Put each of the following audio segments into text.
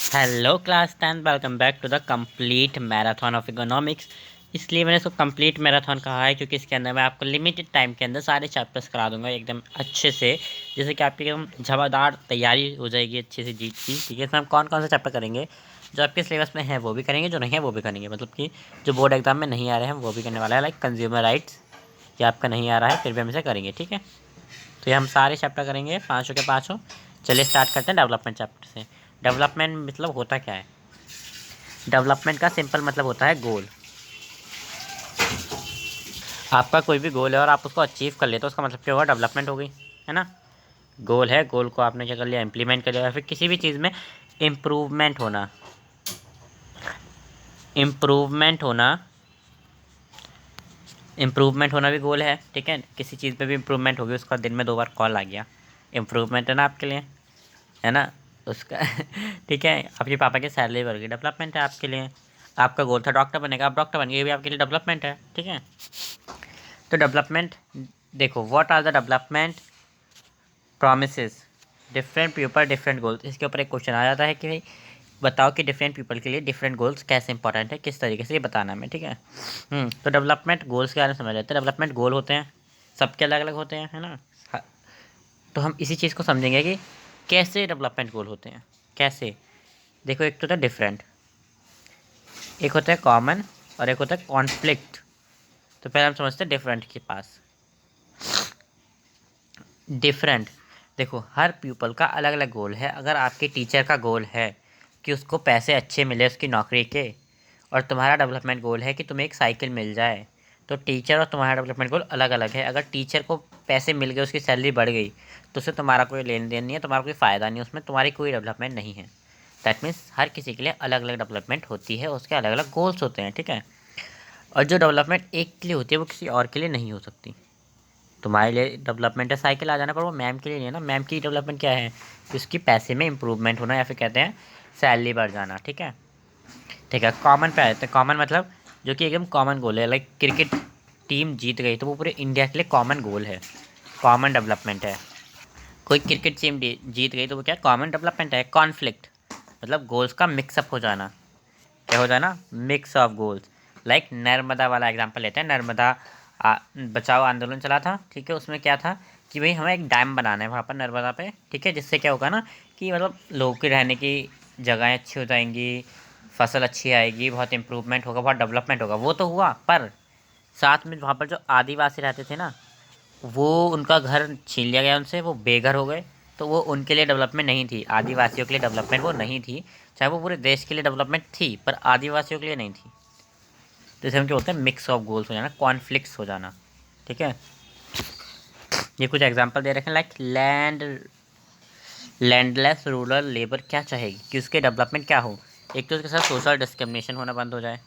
Hello class 10, welcome back to the complete marathon of economics. इसलिए मैंने इसको complete marathon कहा है क्योंकि इसके अंदर मैं आपको लिमिटेड टाइम के अंदर सारे चैप्टर्स करा दूंगा एकदम अच्छे से, जैसे कि आपकी एकदम झमादार तैयारी हो जाएगी अच्छे से जीत की। ठीक है, इसमें हम कौन कौन से चैप्टर करेंगे, जो आपके सिलेबस में है वो भी करेंगे, जो नहीं है वो भी करेंगे। मतलब कि जो बोर्ड एग्जाम में नहीं आ रहे हैं वो भी करने वाला है। लाइक कंज्यूमर राइट्स, ये आपका नहीं आ रहा है फिर भी हम इसे करेंगे। ठीक है, तो ये हम सारे चैप्टर करेंगे पाँचों के पाँचों। चलिए स्टार्ट करते हैं डेवलपमेंट चैप्टर से। डेवलपमेंट मतलब होता क्या है? डेवलपमेंट का सिंपल मतलब होता है गोल। आपका कोई भी गोल है और आप उसको अचीव कर लेते हो, उसका मतलब क्या होगा? डेवलपमेंट हो गई, है ना। गोल है, गोल को आपने क्या कर लिया? इम्प्लीमेंट कर लिया। या फिर किसी भी चीज़ में इम्प्रूवमेंट होना, इम्प्रूवमेंट होना, इम्प्रूवमेंट होना भी गोल है। ठीक है, किसी चीज़ पे भी इम्प्रूवमेंट होगी, उसका दिन में 2 बार कॉल आ गया, इम्प्रूवमेंट है ना आपके लिए, है ना उसका। ठीक है, आपके पापा की सैलरी बढ़ गई, डेवलपमेंट है आपके लिए। आपका गोल था डॉक्टर बनेगा, आप डॉक्टर बन गए, ये भी आपके लिए डेवलपमेंट है। ठीक है, तो डेवलपमेंट देखो, what are the development promises different people different goals. इसके ऊपर एक क्वेश्चन आ जाता है कि भाई बताओ कि डिफरेंट पीपल के लिए डिफरेंट गोल्स कैसे इंपॉर्टेंट है, किस तरीके से ये बताना हमें। ठीक है, तो डेवलपमेंट गोल्स के बारे में समझ लेते हैं। डेवलपमेंट गोल होते हैं, सबके अलग अलग होते हैं, है ना। हाँ, तो हम इसी चीज़ को समझेंगे कि कैसे डेवलपमेंट गोल होते हैं, कैसे। देखो, एक तो होता है डिफरेंट, एक होता है कॉमन, और एक होता है कॉन्फ्लिक्ट। तो पहले हम समझते हैं डिफरेंट के पास। डिफरेंट, देखो हर पीपल का अलग अलग गोल है। अगर आपके टीचर का गोल है कि उसको पैसे अच्छे मिले उसकी नौकरी के, और तुम्हारा डेवलपमेंट गोल है कि तुम्हें एक साइकिल मिल जाए, तो टीचर और तुम्हारा डेवलपमेंट गोल अलग अलग है। अगर टीचर को पैसे मिल गए, उसकी सैलरी बढ़ गई, तो उससे तुम्हारा कोई लेन देन नहीं है, तुम्हारा कोई फ़ायदा नहीं है, उसमें तुम्हारी कोई डेवलपमेंट नहीं है। दैट मीन्स हर किसी के लिए अलग अलग डेवलपमेंट होती है, उसके अलग अलग गोल्स होते हैं। ठीक है, और जो डेवलपमेंट एक के लिए होती है वो किसी और के लिए नहीं हो सकती। तुम्हारे लिए डेवलपमेंट है साइकिल आ जाना, पर वो मैम के लिए नहीं है ना। मैम की डेवलपमेंट क्या है कि उसकी पैसे में इंप्रूवमेंट होना, या फिर कहते हैं सैलरी बढ़ जाना। ठीक है, ठीक है। कॉमन पे आए थे, कॉमन मतलब जो कि एकदम कॉमन गोल है। लाइक क्रिकेट टीम जीत गई तो वो पूरे इंडिया के लिए कॉमन गोल है, कॉमन डेवलपमेंट है। कोई क्रिकेट टीम जीत गई तो वो क्या, कॉमन डेवलपमेंट है। कॉन्फ्लिक्ट मतलब गोल्स का मिक्सअप हो जाना। क्या हो जाना? Mix of goals. Like Narmada वाला एग्जांपल लेते हैं। नर्मदा बचाओ आंदोलन चला था। ठीक है, उसमें क्या था कि भाई हमें एक डैम बनाना है वहाँ पर नर्मदा पे। ठीक है, जिससे क्या होगा ना कि मतलब लोगों के रहने की जगहें अच्छी हो जाएंगी, फसल अच्छी आएगी, बहुत इंप्रूवमेंट होगा, बहुत डेवलपमेंट होगा। वो तो हुआ, पर साथ में वहाँ पर जो आदिवासी रहते थे ना, वो उनका घर छीन लिया गया उनसे, वो बेघर हो गए। तो वो उनके लिए डेवलपमेंट नहीं थी, आदिवासियों के लिए डेवलपमेंट वो नहीं थी। चाहे वो पूरे देश के लिए डेवलपमेंट थी, पर आदिवासियों के लिए नहीं थी। तो इसे हम क्या बोलते हैं? मिक्स ऑफ गोल्स हो जाना, कॉन्फ्लिक्ट्स हो जाना। ठीक है, ये कुछ एग्जांपल दे रखे हैं। लाइक लैंडलेस रूरल लेबर क्या चाहेगी कि उसके डेवलपमेंट क्या हो? एक तो उसके साथ सोशल डिस्क्रिमिनेशन होना बंद हो जाए।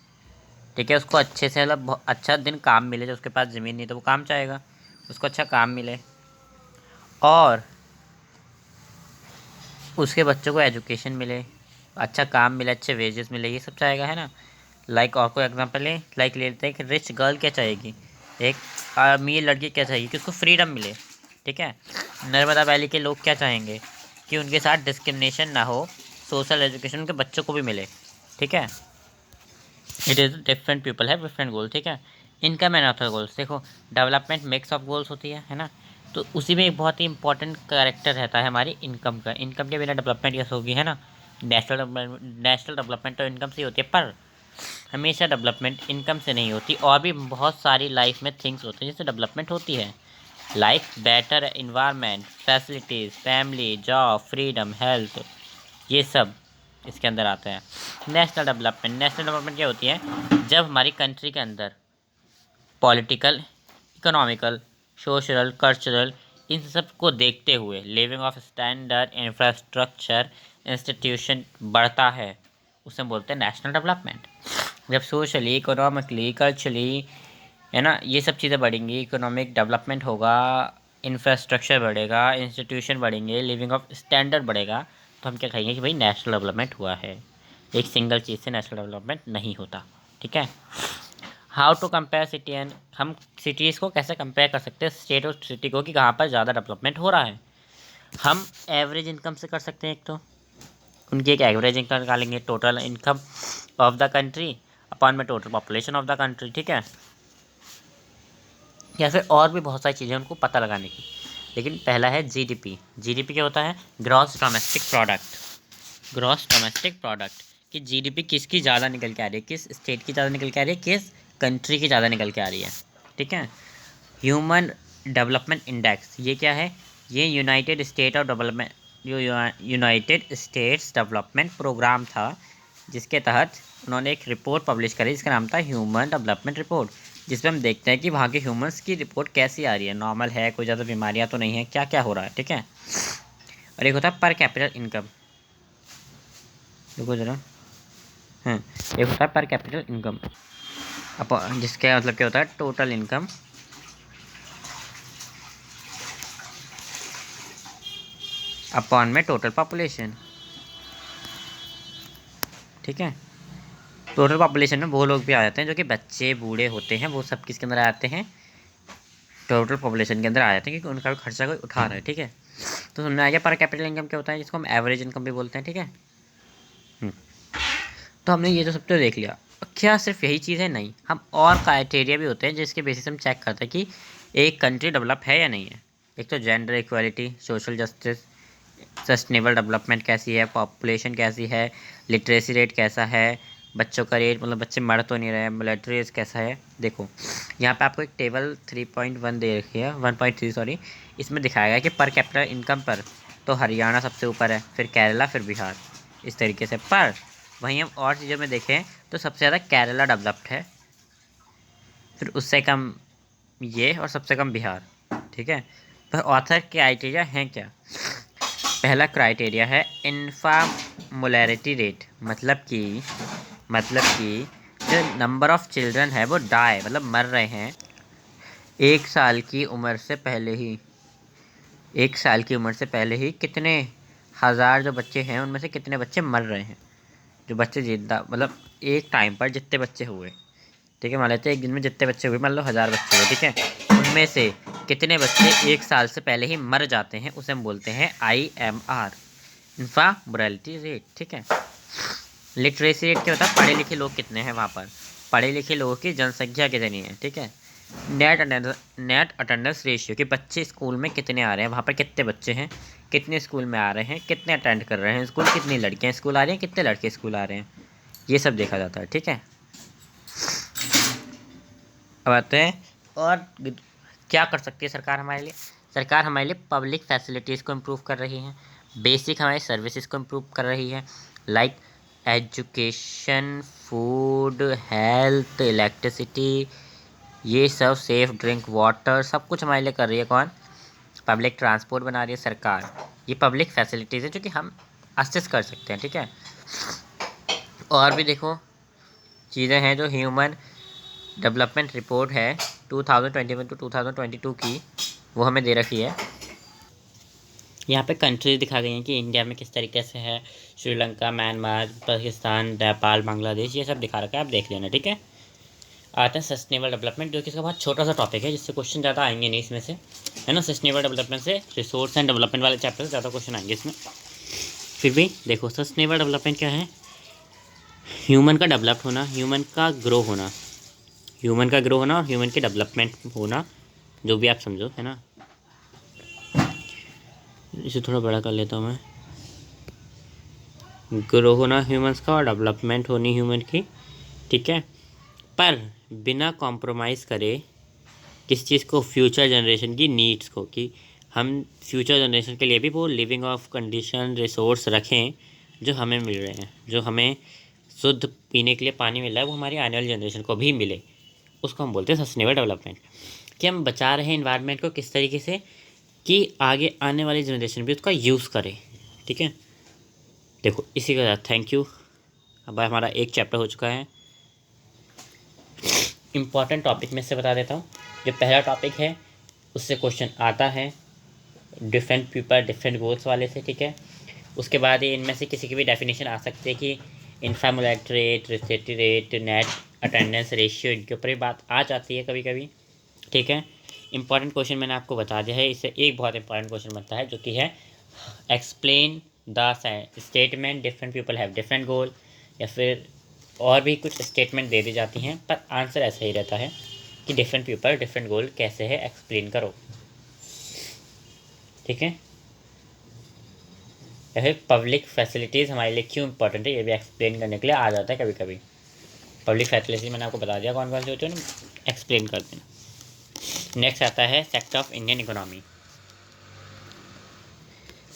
ठीक है, उसको अच्छे से मतलब अच्छा दिन काम मिले। जो उसके पास ज़मीन नहीं तो वो काम चाहेगा, उसको अच्छा काम मिले, और उसके बच्चों को एजुकेशन मिले, अच्छा काम मिले, अच्छे वेजेस मिले, ये सब चाहेगा, है ना। लाइक और कोई एग्जांपल ले, लाइक ले लेते हैं कि रिच गर्ल क्या चाहेगी, एक अमीर लड़की क्या चाहेगी कि उसको फ्रीडम मिले। ठीक है, नर्मदा वैली के लोग क्या चाहेंगे कि उनके साथ डिस्क्रिमिनेशन ना हो, सोशल एजुकेशन उनके बच्चों को भी मिले। ठीक है, इट इज़ डिफरेंट पीपल है डिफरेंट गोल। ठीक है, इनकम एंड अदर गोल्स, देखो डेवलपमेंट मिक्स ऑफ गोल्स होती है ना। तो उसी में एक बहुत ही इंपॉर्टेंट कैरेक्टर रहता है हमारी इनकम का। इनकम के बिना डेवलपमेंट कैसे होगी, है ना। नेशनल डेवलपमेंट तो इनकम से ही होती है, पर हमेशा डेवलपमेंट इनकम से नहीं होती। और भी बहुत सारी लाइफ में थिंग्स होते हैं जिससे डेवलपमेंट होती है। Like better environment, facilities, family, job, freedom, health, ये सब इसके अंदर आते हैं। नेशनल डेवलपमेंट क्या होती है? जब हमारी कंट्री के अंदर पॉलिटिकल, इकोनॉमिकल, सोशल, कल्चरल, इन सब को देखते हुए living of standard, infrastructure, institution बढ़ता है, उसे हम बोलते हैं नेशनल डेवलपमेंट। जब सोशली, इकोनॉमिकली, कल्चरली, है ना, ये सब चीज़ें बढ़ेंगी, इकोनॉमिक डेवलपमेंट होगा, इंफ्रास्ट्रक्चर बढ़ेगा, इंस्टीट्यूशन बढ़ेंगे, लिविंग ऑफ स्टैंडर्ड बढ़ेगा, तो हम क्या कहेंगे कि भाई नेशनल डेवलपमेंट हुआ है। एक सिंगल चीज़ से नेशनल डेवलपमेंट नहीं होता। ठीक है, how to compare city and, हम सिटीज़ को कैसे कंपेयर कर सकते हैं स्टेट और सिटी को कि कहाँ पर ज़्यादा डेवलपमेंट हो रहा है? हम एवरेज इनकम से कर सकते हैं एक तो, उनकी एक एवरेज इनकम निकालेंगे, total income of the country upon में total population of the country, ठीक है। या फिर और भी बहुत सारी चीज़ें उनको पता लगाने की। लेकिन पहला है जीडीपी। जीडीपी क्या होता है? Gross domestic product. Gross domestic product कि जीडीपी किसकी ज़्यादा निकल के आ रही है, किस स्टेट की ज़्यादा निकल के आ रही है, किस कंट्री की ज़्यादा निकल के आ रही है, ठीक है। ह्यूमन डेवलपमेंट इंडेक्स ये क्या है? ये यूनाइटेड स्टेट ऑफ डेवलपमेंट, जो यूनाइटेड स्टेट्स डेवलपमेंट प्रोग्राम था, जिसके तहत उन्होंने एक रिपोर्ट पब्लिश करी जिसका नाम था ह्यूमन डेवलपमेंट रिपोर्ट, जिसमें हम देखते हैं कि वहाँ के ह्यूमंस की रिपोर्ट कैसी आ रही है, नॉर्मल है, कोई ज़्यादा बीमारियाँ तो नहीं है, क्या क्या हो रहा है, ठीक है। और एक होता है पर कैपिटल इनकम। देखो ज़रा, हाँ, एक होता है पर कैपिटल इनकम, अब जिसका मतलब क्या होता है? टोटल इनकम अपॉन में टोटल पॉपुलेशन, ठीक है। टोटल पॉपुलेशन में वो लोग भी आ जाते हैं जो कि बच्चे बूढ़े होते हैं, वो सब किसके अंदर आ जाते हैं? टोटल पॉपुलेशन के अंदर आ जाते हैं, क्योंकि उनका भी खर्चा कोई उठा रहा है, ठीक है। तो सुनने आ गया पर कैपिटल इनकम क्या होता है, जिसको हम एवरेज इनकम भी बोलते हैं, ठीक है। तो हमने ये तो सब तो देख लिया। क्या सिर्फ यही चीज़ है? नहीं, हम और क्राइटेरिया भी होते हैं जिसके बेसिस हम चेक करते हैं कि एक कंट्री डेवलप है या नहीं है। एक तो gender equality, social justice, sustainable development कैसी है, पॉपुलेशन कैसी है, लिटरेसी रेट कैसा है, बच्चों का रेट, मतलब बच्चे मर तो नहीं रहे, मिलिट्री रेट कैसा है। देखो यहाँ पे आपको एक टेबल 3.1 दे रखी है, 1.3 सॉरी, इसमें दिखाया गया कि पर कैपिटल इनकम पर तो हरियाणा सबसे ऊपर है, फिर केरला, फिर बिहार, इस तरीके से। पर वहीं हम और चीज़ों में देखें तो सबसे ज़्यादा केरला डेवलप्ड है, फिर उससे कम ये, और सबसे कम बिहार, ठीक है। पर ऑथर क्राइटेरिया हैं क्या? पहला क्राइटेरिया है इन्फामुलैरिटी रेट, मतलब कि जो नंबर ऑफ़ चिल्ड्रन है वो डाई, मतलब मर रहे हैं 1 साल की उम्र से पहले ही। 1 साल की उम्र से पहले ही कितने हज़ार जो बच्चे हैं उनमें से कितने बच्चे मर रहे हैं, जो बच्चे जिंदा, मतलब एक टाइम पर जितने बच्चे हुए, ठीक है, मान लेते हैं एक दिन में जितने बच्चे हुए, मान लो 1000 बच्चे हुए, ठीक है, उनमें से कितने बच्चे 1 साल से पहले ही मर जाते हैं, उसे हम बोलते हैं IMR, इन्फामुलैरिटी रेट, ठीक है। लिटरेसी रेट क्या होता है? पढ़े लिखे लोग कितने हैं वहाँ पर, पढ़े लिखे लोगों की जनसंख्या कितनी है, ठीक है। नेट अटेंडेंस रेशियो कि बच्चे स्कूल में कितने आ रहे हैं, वहाँ पर कितने बच्चे हैं, कितने स्कूल में आ रहे हैं, कितने अटेंड कर रहे हैं स्कूल, कितनी लड़कियाँ स्कूल आ रही हैं, कितने लड़के स्कूल आ रहे हैं, ये सब देखा जाता है, ठीक है। अब आते हैं और क्या कर सकती है सरकार हमारे लिए। सरकार हमारे लिए पब्लिक फैसिलिटीज़ को इम्प्रूव कर रही है, बेसिक हमारी सर्विसेज को इम्प्रूव कर रही है, like education, food, health, electricity, ये सब, सेफ ड्रिंक वाटर, सब कुछ हमारे लिए कर रही है। कौन? पब्लिक ट्रांसपोर्ट बना रही है सरकार। ये पब्लिक फैसिलिटीज़ है जो कि हम असिस्ट कर सकते हैं, ठीक है। और भी देखो चीज़ें हैं जो ह्यूमन डेवलपमेंट रिपोर्ट है 2021 टू 2022 की, वो हमें दे रखी है। यहाँ पे कंट्रीज दिखा गई हैं कि इंडिया में किस तरीके से है, श्रीलंका, म्यांमार, पाकिस्तान, नेपाल, बांग्लादेश, ये सब दिखा रखा है, आप देख लेना, ठीक है। आते हैं सस्टेनेबल डेवलपमेंट, जो कि इसका बहुत छोटा सा टॉपिक है, जिससे क्वेश्चन ज़्यादा आएंगे नहीं इसमें से, है ना। सस्टेनेबल डेवलपमेंट से रिसोर्स एंड डेवलपमेंट वाले चैप्टर से ज़्यादा क्वेश्चन आएंगे इसमें। फिर भी देखो सस्टेनेबल डेवलपमेंट क्या है? ह्यूमन का डेवलप होना, ह्यूमन का ग्रो होना, ह्यूमन का ग्रो होना और ह्यूमन के डेवलपमेंट होना, जो भी आप समझो, है ना। इसे थोड़ा बड़ा कर लेता हूँ मैं। ग्रो होना ह्यूमंस का और डेवलपमेंट होनी ह्यूमन की, ठीक है। पर बिना कॉम्प्रोमाइज़ करे किस चीज़ को? फ्यूचर जनरेशन की नीड्स को, कि हम फ्यूचर जनरेशन के लिए भी वो लिविंग ऑफ कंडीशन रिसोर्स रखें जो हमें मिल रहे हैं, जो हमें शुद्ध पीने के लिए पानी मिल रहा है वो हमारी आने वाली जनरेशन को भी मिले, उसको हम बोलते हैं सस्टेनेबल डेवलपमेंट। कि हम बचा रहे हैं इन्वायरमेंट को किस तरीके से कि आगे आने वाली जनरेशन भी उसका यूज़ करे, ठीक है। देखो इसी के साथ थैंक यू। अब हमारा एक चैप्टर हो चुका है। इम्पॉर्टेंट टॉपिक में से बता देता हूँ। जो पहला टॉपिक है उससे क्वेश्चन आता है डिफरेंट पीपल डिफरेंट गोल्स वाले से, ठीक है। उसके बाद ये इनमें से किसी की भी डेफिनेशन आ सकती है कि इन्फामुलैरिटी रेट, रिसेप्टी रेट, नेट अटेंडेंस रेशियो, इनके ऊपर ही बात आ जाती है कभी कभी, ठीक है। इंपॉर्टेंट क्वेश्चन मैंने आपको बता दिया है। इससे एक बहुत इंपॉर्टेंट क्वेश्चन बनता है जो कि है explain the statement different people have different गोल, या फिर और भी कुछ स्टेटमेंट दे दी जाती हैं, पर आंसर ऐसा ही रहता है कि डिफरेंट पीपल डिफरेंट गोल कैसे है एक्सप्लेन करो। ठीक है, या फिर पब्लिक फैसिलिटीज़ हमारे लिए क्यों इंपॉर्टेंट है, ये भी एक्सप्लेन करने के लिए आ जाता है कभी कभी। पब्लिक फैसिलिटीज मैंने आपको बता दिया कौन कौन सी होती है ना, एक्सप्लेन कर देना। नेक्स्ट आता है sector of Indian economy.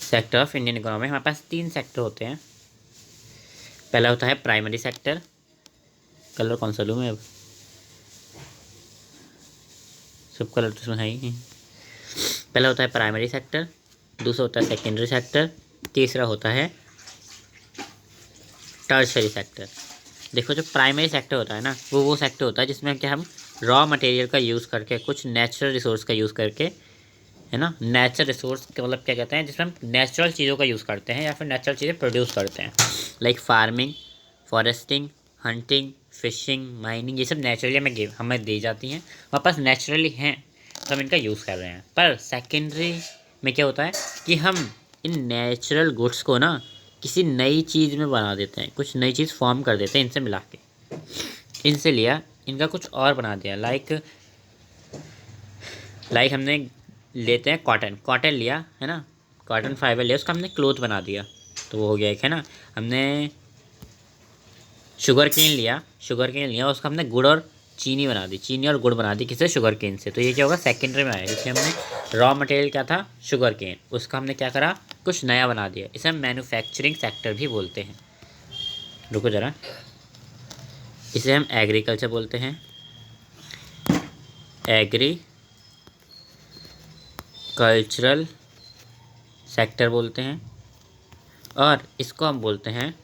Sector of Indian economy हमारे पास 3 सेक्टर होते हैं। पहला होता है प्राइमरी सेक्टर, कलर कौन सा लूँ मैं अब, सब कलर तो इसमें है ही। पहला होता है प्राइमरी सेक्टर, दूसरा होता है सेकेंडरी सेक्टर, तीसरा होता है टर्शरी सेक्टर। देखो जो प्राइमरी सेक्टर होता है ना, वो सेक्टर होता है जिसमें क्या हम रॉ मटेरियल का यूज़ करके, कुछ नेचुरल रिसोर्स का यूज़ करके, है ना, नेचुरल रिसोर्स के मतलब क्या कहते हैं, जिसमें हम नेचुरल चीज़ों का यूज़ करते हैं या फिर नेचुरल चीज़ें प्रोड्यूस करते हैं, like farming, foresting, hunting, fishing, mining, ये सब नेचुरली हमें दी जाती हैं, हमारे पास नेचुरली हैं तो हम इनका यूज़ कर रहे हैं। पर सेकेंडरी में क्या होता है कि हम इन नेचुरल गुड्स को ना किसी नई चीज़ में बना देते हैं, कुछ नई चीज़ फॉर्म कर देते हैं इनसे मिला के, इनसे लिया इनका कुछ और बना दिया। लाइक हमने लेते हैं कॉटन लिया है ना, कॉटन फाइबर लिया, उसका हमने क्लोथ बना दिया, तो वो हो गया एक, है ना। हमने शुगर केन लिया उसका हमने गुड़ और चीनी बना दी, चीनी और गुड़ बना दी किससे, शुगर केन से। तो ये क्या होगा, सेकेंडरी में आएगा, क्योंकि हमने रॉ मटेरियल क्या था, शुगर केन, उसका हमने क्या करा, कुछ नया बना दिया। इसे हम मैन्युफैक्चरिंग सेक्टर भी बोलते हैं। रुको ज़रा, इसे हम एग्रीकल्चर बोलते हैं, एग्रीकल्चरल सेक्टर बोलते हैं, और इसको हम बोलते हैं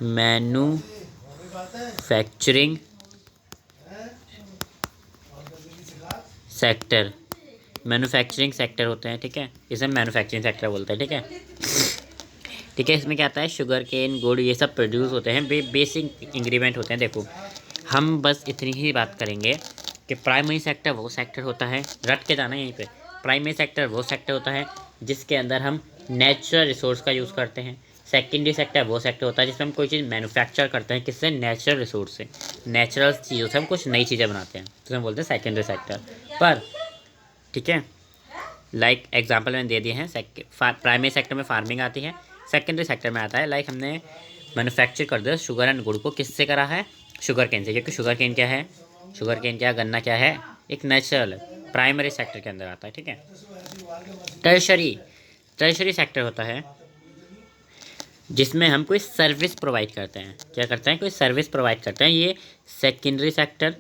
मैन्युफैक्चरिंग सेक्टर। मैन्युफैक्चरिंग सेक्टर होते हैं, ठीक है, इसे हम मैन्युफैक्चरिंग सेक्टर बोलते हैं। ठीक है, इसमें क्या आता है, शुगर केन, गुड़, ये सब प्रोड्यूस होते हैं, बेसिक इंग्रेडिएंट होते हैं। देखो हम बस इतनी ही बात करेंगे कि प्राइमरी सेक्टर वो सेक्टर होता है, रट के जाना यहीं पे, प्राइमरी सेक्टर वो सेक्टर होता है जिसके अंदर हम नेचुरल रिसोर्स का यूज़ करते हैं। सेकेंडरी सेक्टर वो सेक्टर होता है जिसमें हम कोई चीज़ मैन्युफैक्चर करते हैं, किससे, नेचुरल रिसोर्स से, नेचुरल चीज़ों से हम कुछ नई चीज़ें बनाते हैं, तो हम बोलते हैं सेकेंडरी सेक्टर। पर ठीक है, लाइक एग्जांपल मैंने दे दिए हैं, प्राइमरी सेक्टर में फार्मिंग आती है, सेकेंडरी सेक्टर में आता है लाइक हमने मैन्युफैक्चर कर दिया शुगर एंड गुड़ को, किससे करा है, शुगर केन से, क्योंकि शुगर केन क्या है, गन्ना क्या है, एक नेचुरल, प्राइमरी सेक्टर के अंदर आता है। ठीक है, टर्शरी सेक्टर होता है जिसमें हम कोई सर्विस प्रोवाइड करते हैं, क्या करते हैं, कोई सर्विस प्रोवाइड करते हैं। ये सेकेंडरी सेक्टर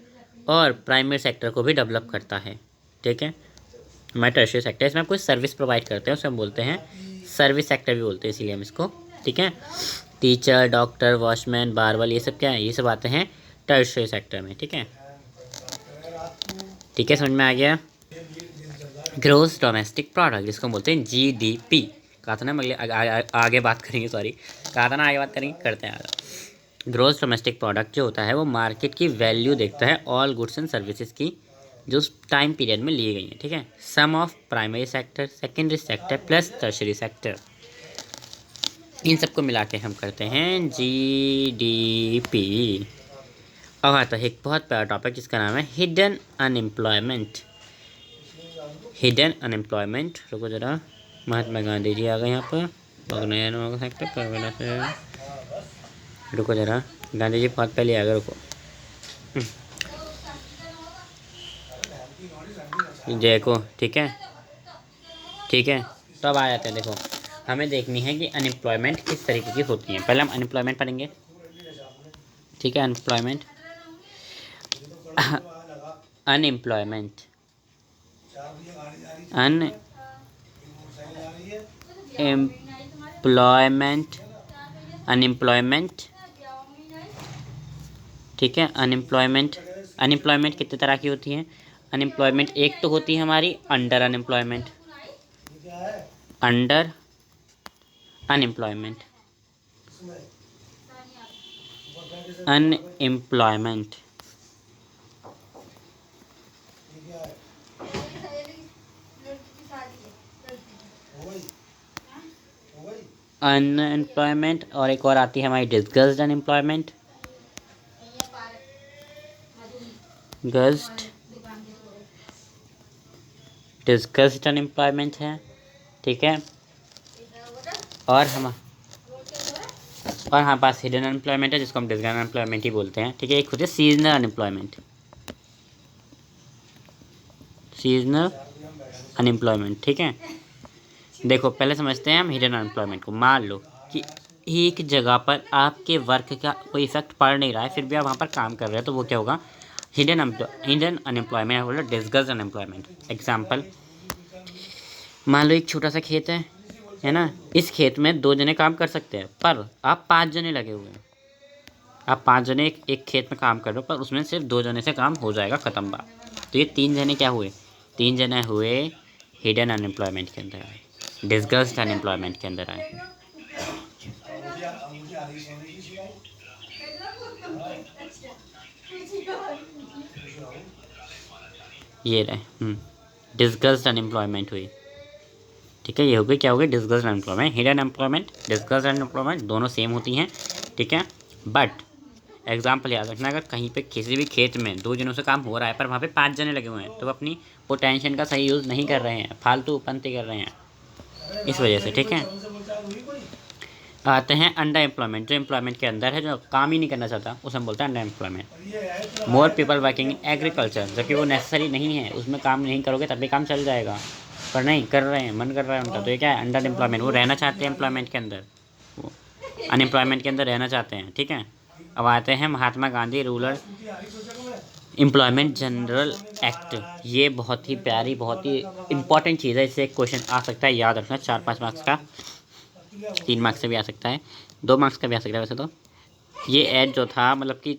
और प्राइमरी सेक्टर को भी डेवलप करता है। ठीक है, हमारे टर्शरी सेक्टर, इसमें हम कोई सर्विस प्रोवाइड करते हैं, उसे हम बोलते हैं सर्विस सेक्टर भी बोलते हैं, इसीलिए हम इसको, ठीक है। टीचर, डॉक्टर, वॉचमैन, बारबल, ये सब क्या है, ये सब आते हैं टर्शरी सेक्टर में। ठीक है, समझ में आ गया। ग्रोस डोमेस्टिक प्रोडक्ट, जिसको बोलते हैं GDP, कहा था ना अगले आगे बात करेंगे, सॉरी कहा था ना आगे बात करेंगे, करते हैं आगे। ग्रोस डोमेस्टिक प्रोडक्ट जो होता है वो मार्केट की वैल्यू देखता है ऑल गुड्स एंड सर्विसेज की जो उस टाइम पीरियड में ली गई हैं। ठीक है, sum of primary sector, secondary sector plus tertiary sector, इन सबको मिला के हम करते हैं GDP। अब आता है एक बहुत प्यारा टॉपिक जिसका नाम है हिडन अनएम्प्लॉयमेंट। रुको जरा, महात्मा गांधी जी आ गए यहाँ पर, रुको जरा, गांधी जी बहुत पहले आ गए, रुको, देखो, ठीक है, तो अब आ जाते हैं। देखो हमें देखनी है कि अनएम्प्लॉयमेंट किस तरीके की होती है। पहले हम अनएम्प्लॉयमेंट पढ़ेंगे, ठीक है, अनएम्प्लॉयमेंट ठीक है, अनएम्प्लॉयमेंट कितने तरह की होती है। अनएम्प्लॉयमेंट एक तो होती है हमारी अंडर अनएम्प्लॉयमेंट, अनएम्प्लॉयमेंट अनएम्प्लॉयमेंट, और एक और आती है हमारी डिस्गस्ड अनएम्प्लॉयमेंट। गस्ट डिस्गस्ड अनएम्प्लॉयमेंट है, ठीक है। और हमारे पास हिडन अनएम्प्लॉयमेंट है, जिसको हम डिस्गस्ड अनएम्प्लॉयमेंट ही बोलते हैं, ठीक है। एक होती है सीजनल अनएम्प्लॉयमेंट। सीजनल अनएम्प्लॉयमेंट, ठीक है। देखो पहले समझते हैं हम हिडन अनएम्प्लॉयमेंट को। मान लो कि एक जगह पर आपके वर्क का कोई इफेक्ट पड़ नहीं रहा है, फिर भी आप वहाँ पर काम कर रहे हैं, तो वो क्या होगा? हिडन अनएम्प्लॉयमेंट बोला, डिस्गस्ड अनएम्प्लॉयमेंट। एग्जाम्पल, मान लो एक छोटा सा खेत है ना। इस खेत में 2 जने काम कर सकते हैं, पर आप 5 जने लगे हुए हैं। आप 5 जने एक खेत में काम कर रहे हो, पर उसमें सिर्फ 2 जने से काम हो जाएगा, ख़त्म बात। तो ये 3 जने क्या हुए? 3 जने हुए हिडन अनएम्प्लॉयमेंट के अंदर आए, डिस्गस्ड अनएम्प्लॉयमेंट के अंदर आए। ये रहे डिस्गस्ड अनएम्प्लॉयमेंट हुई, ठीक है। ये हो गई, क्या हो गई? डिस्गस्ड अनएम्प्लॉयमेंट। हिडन एम्प्लॉयमेंट, डिस्गस्ड अनएम्प्लॉयमेंट दोनों सेम होती हैं, ठीक है। बट एग्जाम्पल याद रखना, अगर कहीं पे किसी भी खेत में 2 जनों से काम हो रहा है, पर वहाँ पे 5 जने लगे हुए हैं, तो वो अपनी पोटेंशियल का सही यूज़ नहीं कर रहे हैं, फालतू पंती कर रहे हैं, इस वजह से, ठीक है। आते हैं अंडर एम्प्लॉयमेंट, जो एम्प्लॉयमेंट के अंदर है, जो काम ही नहीं करना चाहता, उसे हम बोलते हैं under employment. More people working in agriculture, जबकि वो नेसेसरी नहीं है, उसमें काम नहीं करोगे तब भी काम चल जाएगा, पर नहीं कर रहे हैं, मन कर रहा है उनका, तो ये क्या है? Under employment. वो रहना चाहते हैं एम्प्लॉयमेंट के अंदर, वो अनएम्प्लॉयमेंट के अंदर रहना चाहते हैं, ठीक है। अब आते हैं Mahatma Gandhi rural employment general act. ये बहुत ही प्यारी, बहुत ही इंपॉर्टेंट चीज़ है, इससे एक क्वेश्चन आ सकता है, याद रखना, 4-5 मार्क्स का, 3 मार्क्स से भी आ सकता है, 2 मार्क्स का भी आ सकता है वैसे तो। ये ऐड जो था, मतलब कि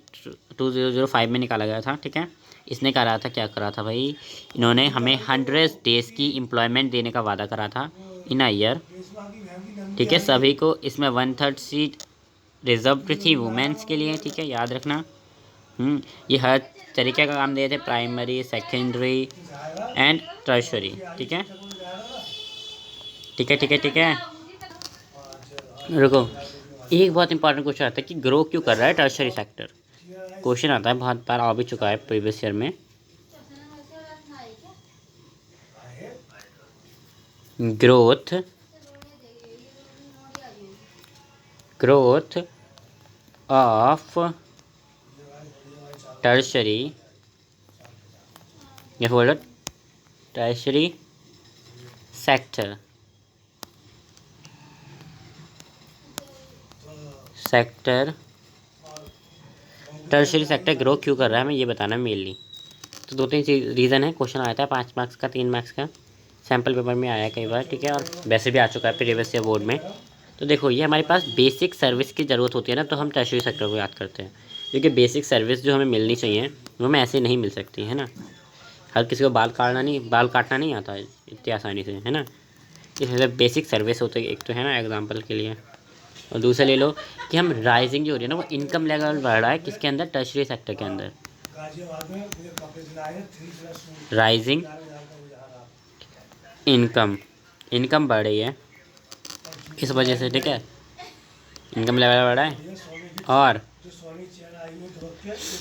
2005 में निकाला गया था, ठीक है। इसने करा था, क्या करा था भाई? इन्होंने हमें 100 डेज़ की एम्प्लॉयमेंट देने का वादा करा था इन अ ईयर, ठीक है, सभी को। इसमें 1/3 सीट रिजर्व थी वुमेन्स के लिए, ठीक है, याद रखना। ये हर तरीके का काम दे थे, प्राइमरी, सेकेंडरी एंड टर्शरी, ठीक है, ठीक है, ठीक है, ठीक है। रुको, एक बहुत इंपॉर्टेंट क्वेश्चन आता है कि ग्रो क्यों कर रहा है टर्शरी सेक्टर। क्वेश्चन आता है, बहुत बार आ भी चुका है प्रीवियस ईयर में। ग्रोथ ऑफ टर्शरी, ये बोलो tertiary sector, tertiary sector grow क्यों कर रहा है, हमें ये बताना है मेनली। तो 2-3 रीज़न है। क्वेश्चन आया था 5 मार्क्स का, 3 मार्क्स का, सैम्पल पेपर में आया कई बार, ठीक है, और वैसे भी आ चुका है प्रीवियस ईयर बोर्ड में। तो देखो, ये हमारे पास बेसिक सर्विस की ज़रूरत होती है ना, तो हम टर्शरी सेक्टर को याद करते हैं, क्योंकि बेसिक सर्विस जो हमें मिलनी चाहिए वो हमें ऐसे नहीं मिल सकती, है ना। हर किसी को बाल काटना नहीं आता है इतनी आसानी से, है ना। इसलिए बेसिक सर्विस होती है एक, तो है ना, एग्जाम्पल के लिए। और दूसरा ले लो कि हम राइजिंग जो हो रही है ना, वो इनकम लेवल बढ़ रहा है किसके अंदर? टर्शरी सेक्टर के अंदर। राइजिंग इनकम बढ़ रही है इस वजह से, ठीक है, इनकम लेवल बढ़ रहा है। और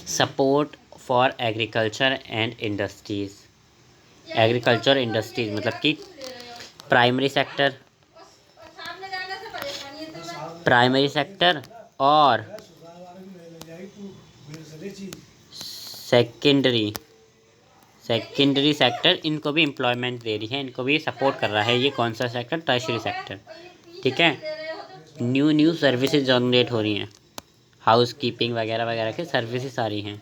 support for agriculture and industries, मतलब कि प्राइमरी सेक्टर और सेकेंडरी सेक्टर, इनको भी एम्प्लॉयमेंट दे रही है, इनको भी सपोर्ट कर रहा है। ये कौन सा सेक्टर? टर्शरी सेक्टर, ठीक है। न्यू सर्विसेज जनरेट हो रही हैं, हाउस कीपिंग वगैरह वगैरह की सर्विसेज सारी हैं।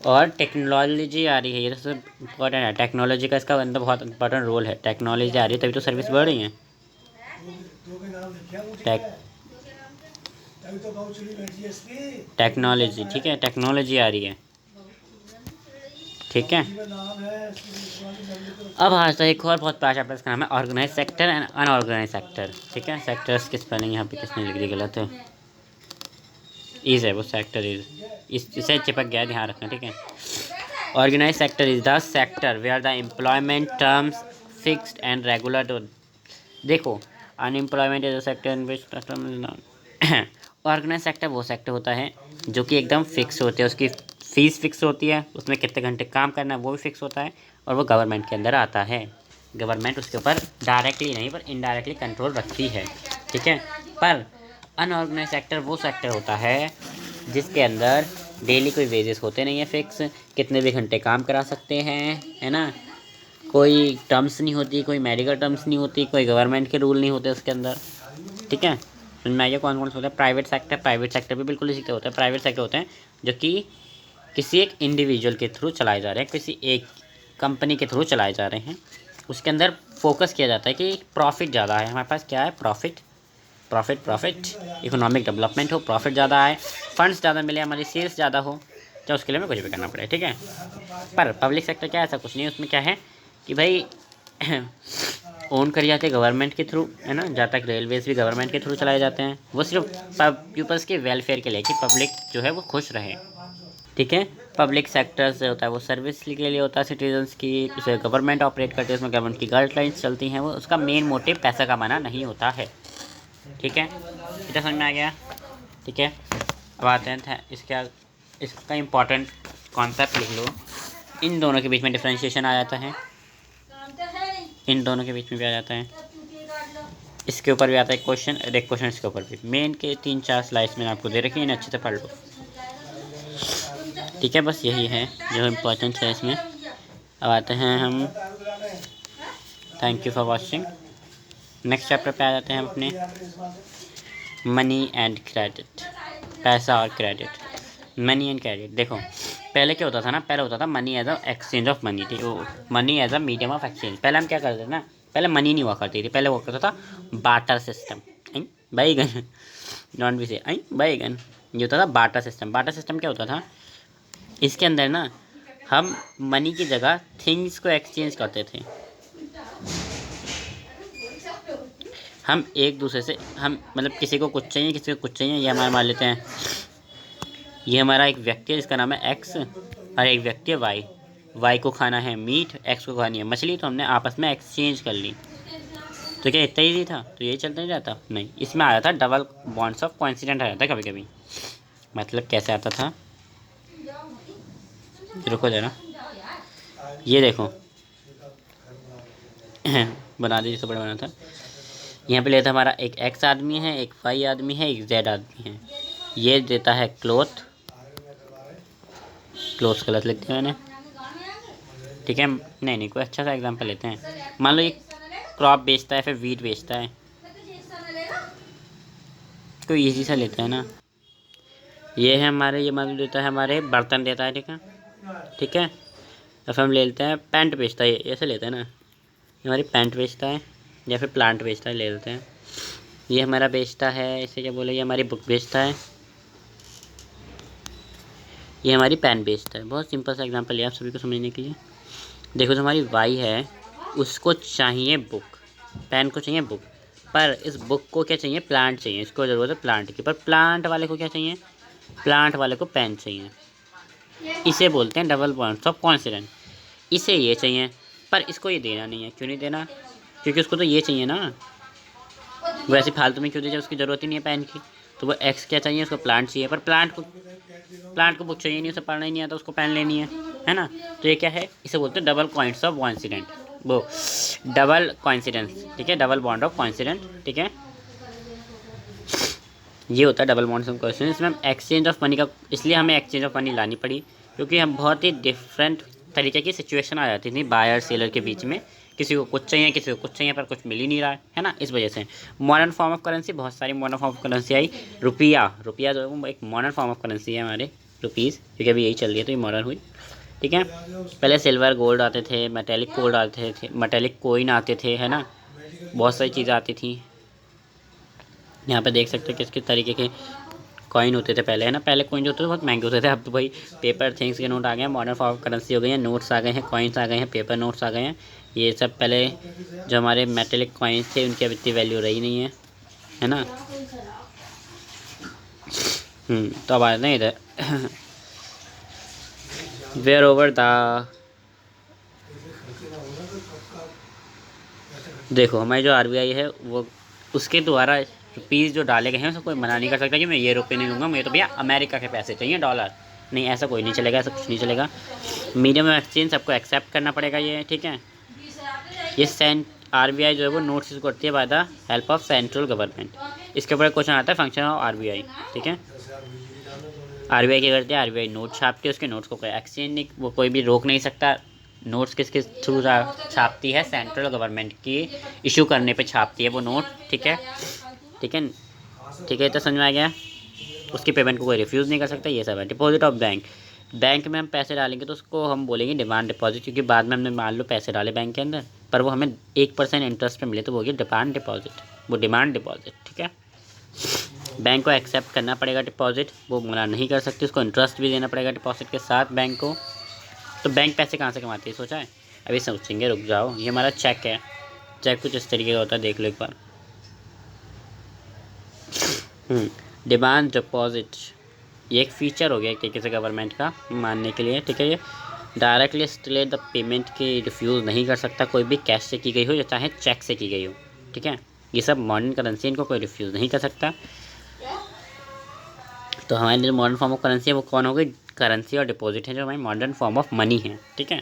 और टेक्नोलॉजी आ रही है, ये तो सब इम्पोर्टेंट है। टेक्नोलॉजी का इसका अंदर बहुत इंपॉर्टेंट रोल है। टेक्नोलॉजी आ रही है तभी तो सर्विस बढ़ रही है। टेक्नोलॉजी, ठीक है, टेक्नोलॉजी आ रही है, ठीक है। अब आता है एक और बहुत प्यारा चैप्टर, इसका नाम है organise sector and unorganise sector, ठीक है। सेक्टर्स की स्पेलिंग यहाँ पे किसने लिख दी गलत है, इज है वो, सेक्टर इज, इसे चिपक गया, ध्यान रखना, ठीक है। Organise sector is the sector where the employment terms fixed and regular. देखो, unemployment is a sector in which organise sector वो सेक्टर होता है जो कि एकदम फिक्स होते हैं, उसकी फीस फिक्स होती है, उसमें कितने घंटे काम करना है वो भी फिक्स होता है, और वो गवर्नमेंट के अंदर आता है। गवर्नमेंट उसके ऊपर डायरेक्टली नहीं पर इनडायरेक्टली कंट्रोल रखती है, ठीक है। पर अनऑर्गेनाइज सेक्टर वो सेक्टर होता है जिसके अंदर डेली कोई वेजेस होते नहीं है फिक्स, कितने भी घंटे काम करा सकते हैं, है ना। कोई टर्म्स नहीं होती, कोई मेडिकल टर्म्स नहीं होती, कोई गवर्नमेंट के रूल नहीं होते उसके अंदर, ठीक है। समझ में आइए कौन कौन से होता है। प्राइवेट सेक्टर भी बिल्कुल इसी के होता है। प्राइवेट सेक्टर होते हैं जो कि किसी एक इंडिविजुअल के थ्रू चलाए जा रहे हैं, किसी एक कंपनी के थ्रू चलाए जा रहे हैं। उसके अंदर फोकस किया जाता है कि प्रॉफिट ज़्यादा है, हमारे पास क्या है, profit profit profit economic development हो, प्रॉफिट ज़्यादा आए, फंड्स ज़्यादा मिले, हमारी सेल्स ज़्यादा हो, चाहे उसके लिए हमें कुछ भी करना पड़े, ठीक है। पर पब्लिक सेक्टर क्या, ऐसा कुछ नहीं है। उसमें क्या है कि भाई ओन करी जाते हैं गवर्नमेंट के थ्रू, है ना। जहाँ तक रेलवेज़ भी गवर्नमेंट के थ्रू चलाए जाते हैं, वो सिर्फ पीपल्स के वेलफेयर के लिए, कि पब्लिक जो है वो खुश रहे, ठीक है। पब्लिक सेक्टर से होता है वो सर्विस के लिए होता है सिटीजन्स की, उसे गवर्नमेंट ऑपरेट करती है, उसमें गवर्नमेंट की गाइडलाइंस चलती हैं, वो उसका मेन मोटिव पैसा कमाना नहीं होता है, ठीक है। इतना समझ में आ गया, ठीक है। अब आते हैं इसका इम्पोर्टेंट कॉन्सेप्ट लिख लो। इन दोनों के बीच में डिफ्रेंशिएशन आ जाता है, इन दोनों के बीच में भी आ जाता है, इसके ऊपर भी आता है क्वेश्चन, एक क्वेश्चन इसके ऊपर भी। मेन के 3-4 स्लाइड्स मैंने आपको दे रखी है, इन्हें अच्छे से पढ़ लो, ठीक है। बस यही है जो इम्पोर्टेंट है इसमें। अब आते हैं हम, thank you for watching. Next chapter पे आ जाते हैं हम अपने, मनी एंड क्रेडिट, पैसा और क्रेडिट। मनी एंड क्रेडिट, देखो पहले क्या होता था ना, पहले होता था money as a exchange of money, ठीक है, money as a medium of exchange. पहले हम क्या करते थे ना, पहले मनी नहीं हुआ करती थी, पहले हुआ करता था बाटर सिस्टम, बैगन नॉन भी से बैगन, ये होता था बाटर सिस्टम। बाटर सिस्टम क्या होता था, इसके अंदर ना हम मनी की जगह थिंग्स को एक्सचेंज करते थे। हम एक दूसरे से, हम मतलब किसी को कुछ चाहिए, किसी को कुछ चाहिए, ये हमारे मान लेते हैं, ये हमारा एक व्यक्ति है जिसका नाम है एक्स, और एक व्यक्ति है वाई। वाई को खाना है मीट, एक्स को खानी है मछली, तो हमने आपस में एक्सचेंज कर ली। तो क्या इतना ईजी था, तो यही चलता नहीं रहता, नहीं, इसमें आ जाता डबल बॉन्ड्स ऑफ कोइंसिडेंट आ जाता है कभी कभी। मतलब कैसे आता था, रुको जरा, ये देखो बना दीजिए, तो बड़ा बना था। यहाँ पे लेता हमारा एक एक्स आदमी है, एक वाई आदमी है, एक जेड आदमी है। ये देता है क्लोथ गलत लिख दिया मैंने, ठीक है। नहीं नहीं, कोई अच्छा सा एग्जांपल लेते हैं। मान लो ये क्रॉप बेचता है, फिर वीट बेचता है, कोई इजी सा लेते हैं ना। ये है हमारे, ये मान लो देता है हमारे बर्तन देता है, ठीक है, ठीक है। तो फिर हम ले लेते हैं पैंट बेचता है, ऐसे लेते हैं ना, ये हमारी पैंट बेचता है या फिर प्लांट बेचता है, ले लेते हैं। ये हमारा बेचता है, इसे क्या बोले, ये हमारी बुक बेचता है, ये हमारी पेन बेचता है। बहुत सिंपल सा एग्जांपल लिया आप सभी को समझने के लिए। देखो जो हमारी वाई है उसको चाहिए बुक, पेन को चाहिए बुक, पर इस बुक को क्या चाहिए, प्लांट चाहिए, इसको ज़रूरत है प्लांट की, पर प्लांट वाले को क्या चाहिए, प्लांट वाले को पेन चाहिए। इसे बोलते हैं डबल बॉन्ड्स ऑफ कोइंसिडेंट। इसे ये चाहिए पर इसको ये देना नहीं है, क्यों नहीं देना, क्योंकि उसको तो ये चाहिए ना, वैसे फालतू में क्यों दे, जब उसकी ज़रूरत ही नहीं है पेन की। तो वो एक्स क्या चाहिए, उसको प्लांट चाहिए, पर प्लांट को बुक चाहिए नहीं, उसे पढ़ना ही नहीं आता, उसको पेन लेनी है ना। तो ये क्या है, इसे बोलते हैं डबल पॉइंट्स ऑफ कोइंसिडेंट, वो डबल कोइंसिडेंस, ठीक है, डबल बॉन्ड ऑफ कोइंसिडेंट, ठीक है। ये होता है डबल बॉन्ड्स ऑफ कोइंसिडेंस। इसमें हम एक्सचेंज ऑफ मनी का, इसलिए हमें एक्सचेंज ऑफ मनी लानी पड़ी क्योंकि हम बहुत ही डिफरेंट तरीके की सिचुएशन आ जाती थी बायर सेलर के बीच में, किसी को कुछ चाहिए, किसी को कुछ चाहिए, पर कुछ मिल ही नहीं रहा है ना। इस वजह से मॉडर्न फॉर्म ऑफ करेंसी, बहुत सारी मॉडर्न फॉर्म ऑफ करेंसी आई। रुपया जो है वो एक मॉडर्न फॉर्म ऑफ करेंसी है हमारे, रुपीज़, क्योंकि अभी यही चल रही है तो ये मॉडर्न हुई, ठीक है। पहले सिल्वर गोल्ड आते थे, मेटेलिक गोल्ड आते थे, मेटेलिक कोइन आते थे, है ना, बहुत सारी चीज़ें आती थी। यहाँ पे देख सकते हो किस किस तरीके के कॉइन होते थे पहले, है ना। पहले कॉइन जो होते थे बहुत महंगे होते थे, अब तो भाई पेपर थिंग्स के नोट आ गए हैं, मॉडर्न फॉर्म ऑफ करेंसी हो गई है, नोट्स आ गए हैं, कॉइन्स आ गए हैं, पेपर नोट्स आ गए हैं। ये सब पहले जो हमारे मेटेलिक कॉइन्स थे उनकी अब इतनी वैल्यू रही नहीं है ना। तो अब आते हैं इधर वेयर ओवर द देखो हमारी जो आरबीआई है वो उसके द्वारा रुपीज़ जो डाले गए हैं उसको कोई मना नहीं कर सकता कि मैं ये रुपये नहीं लूँगा, मुझे तो भैया अमेरिका के पैसे चाहिए, डॉलर नहीं, ऐसा कोई नहीं चलेगा, ऐसा कुछ नहीं चलेगा। मीडियम ऑफ एक्सचेंज सबको एक्सेप्ट करना पड़ेगा ये, ठीक है। ये आरबीआई जो है वो नोट्स यूज करती है by the help of central government. इसके ऊपर क्वेश्चन आता है फंक्शन ऑफ आरबीआई, ठीक है। आरबीआई क्या करती है, आरबीआई नोट छापती है, उसके नोट्स को कोई एक्सचेंज नहीं, वो कोई भी रोक नहीं सकता। नोट्स किसके थ्रू छापती है, सेंट्रल गवर्नमेंट की इशू करने पे छापती है वो नोट, ठीक है, ठीक है, ठीक है। तो समझ में आ गया, उसकी पेमेंट को कोई रिफ्यूज़ नहीं कर सकता, ये सब है। डिपॉजिट ऑफ बैंक, बैंक में हम पैसे डालेंगे तो उसको हम बोलेंगे डिमांड डिपॉजिट, क्योंकि बाद में हमने मान लो पैसे डाले बैंक के अंदर पर वो हमें 1% इंटरेस्ट पे मिले तो वो होगी डिमांड डिपॉजिट, वो डिमांड डिपॉजिट, ठीक है। बैंक को एक्सेप्ट करना पड़ेगा डिपॉजिट, वो मना नहीं कर सकती, उसको इंटरेस्ट भी देना पड़ेगा डिपॉजिट के साथ बैंक को। तो बैंक पैसे कहाँ से कमाती है सोचा है, अभी सोचेंगे, रुक जाओ। ये हमारा चेक है, चेक कुछ इस तरीके का होता है, देख लो एक बार। डिमांड डिपॉजिट ये एक फ़ीचर हो गया एक तरीके से गवर्नमेंट का मानने के लिए, ठीक है। ये डायरेक्टली स्टेट द पेमेंट की रिफ्यूज़ नहीं कर सकता, कोई भी कैश से की गई हो या चाहे चेक से की गई हो, ठीक है। ये सब मॉडर्न करेंसी, इनको कोई रिफ्यूज़ नहीं कर सकता। तो हमारी जो मॉडर्न फॉर्म ऑफ करेंसी है वो कौन हो गई, करेंसी और डिपॉजिट है जो हमारी मॉडर्न फॉर्म ऑफ मनी है, ठीक है।